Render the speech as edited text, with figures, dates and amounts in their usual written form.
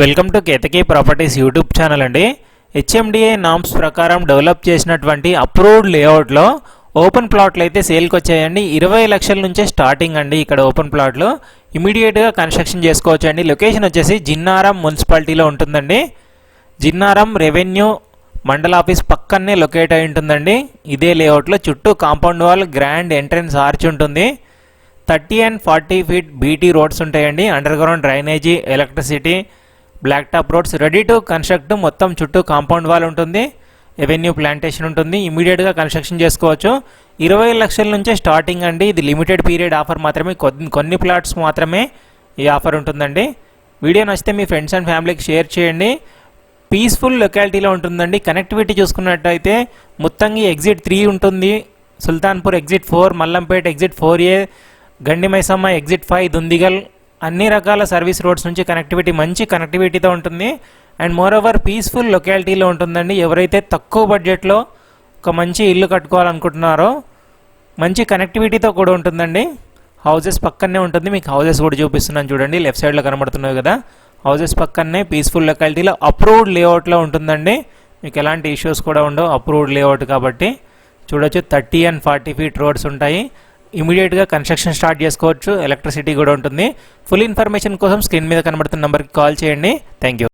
Welcome to Ketaki properties YouTube channel అండి. HMDA norms ప్రకారం develop చేసినటువంటి అప్రూవ్డ్ లేఅవుట్లో ఓపెన్ ప్లాట్లు అయితే సేల్కి వచ్చాయండి. 20 లక్షల నుంచే స్టార్టింగ్ అండి. ఇక్కడ ఓపెన్ ప్లాట్లు ఇమీడియట్గా కన్స్ట్రక్షన్ చేసుకోవచ్చు అండి. లొకేషన్ వచ్చేసి జిన్నారం మున్సిపాలిటీలో ఉంటుందండి. జిన్నారం రెవెన్యూ మండల ఆఫీస్ పక్కనే లొకేట్ అయి ఉంటుందండి. ఇదే లేఅవుట్లో చుట్టూ compound wall, grand entrance arch ఉంటుంది. 30 and 40 ఫీట్ బీటీ రోడ్స్ ఉంటాయండి. Under ground drainage, electricity, black top roads ready to construct. మొత్తం చుట్టూ కాంపౌండ్ వాల్ ఉంటుంది, ఎవెన్యూ ప్లాంటేషన్ ఉంటుంది. ఇమీడియట్గా కన్స్ట్రక్షన్ చేసుకోవచ్చు. 20 లక్షల నుంచే స్టార్టింగ్ అండి. ఇది లిమిటెడ్ పీరియడ్ ఆఫర్ మాత్రమే, కొన్ని ప్లాట్స్ మాత్రమే ఈ ఆఫర్ ఉంటుందండి. వీడియో నచ్చితే మీ ఫ్రెండ్స్ అండ్ ఫ్యామిలీకి షేర్ చేయండి. పీస్ఫుల్ లొకాలిటీలో ఉంటుందండి. కనెక్టివిటీ చూసుకున్నట్టయితే మొత్తంగా ఎగ్జిట్ 3 ఉంటుంది, Sultanpur exit 4, Mallampet exit 4A, గండి మైసమ్మ ఎగ్జిట్ 5, దుందిగల్, అన్ని రకాల సర్వీస్ రోడ్స్ నుంచి కనెక్టివిటీ, మంచి కనెక్టివిటీతో ఉంటుంది. అండ్ మోర్ ఓవర్ పీస్ఫుల్ లొకాలిటీలో ఉంటుందండి. ఎవరైతే తక్కువ బడ్జెట్లో ఒక మంచి ఇల్లు కట్టుకోవాలనుకుంటున్నారో మంచి కనెక్టివిటీతో కూడా ఉంటుందండి. హౌజెస్ పక్కనే ఉంటుంది. మీకు హౌజెస్ కూడా చూపిస్తున్నాను చూడండి, లెఫ్ట్ సైడ్లో కనబడుతున్నాయి కదా. హౌజెస్ పక్కనే పీస్ఫుల్ లొకాలిటీలో అప్రూవ్డ్ లేఅవుట్లో ఉంటుందండి. మీకు ఎలాంటి ఇష్యూస్ కూడా ఉండవు, అప్రూవ్డ్ లేఅవుట్ కాబట్టి. చూడొచ్చు 30 and 40 ఫీట్ రోడ్స్ ఉంటాయి. ఇమీడియట్గా కన్స్ట్రక్షన్ స్టార్ట్ చేసుకోవచ్చు. ఎలక్ట్రిసిటీ కూడా ఉంటుంది. ఫుల్ ఇన్ఫర్మేషన్ కోసం స్క్రీన్ మీద కనబడుతున్న నెంబర్కి కాల్ చేయండి. Thank you.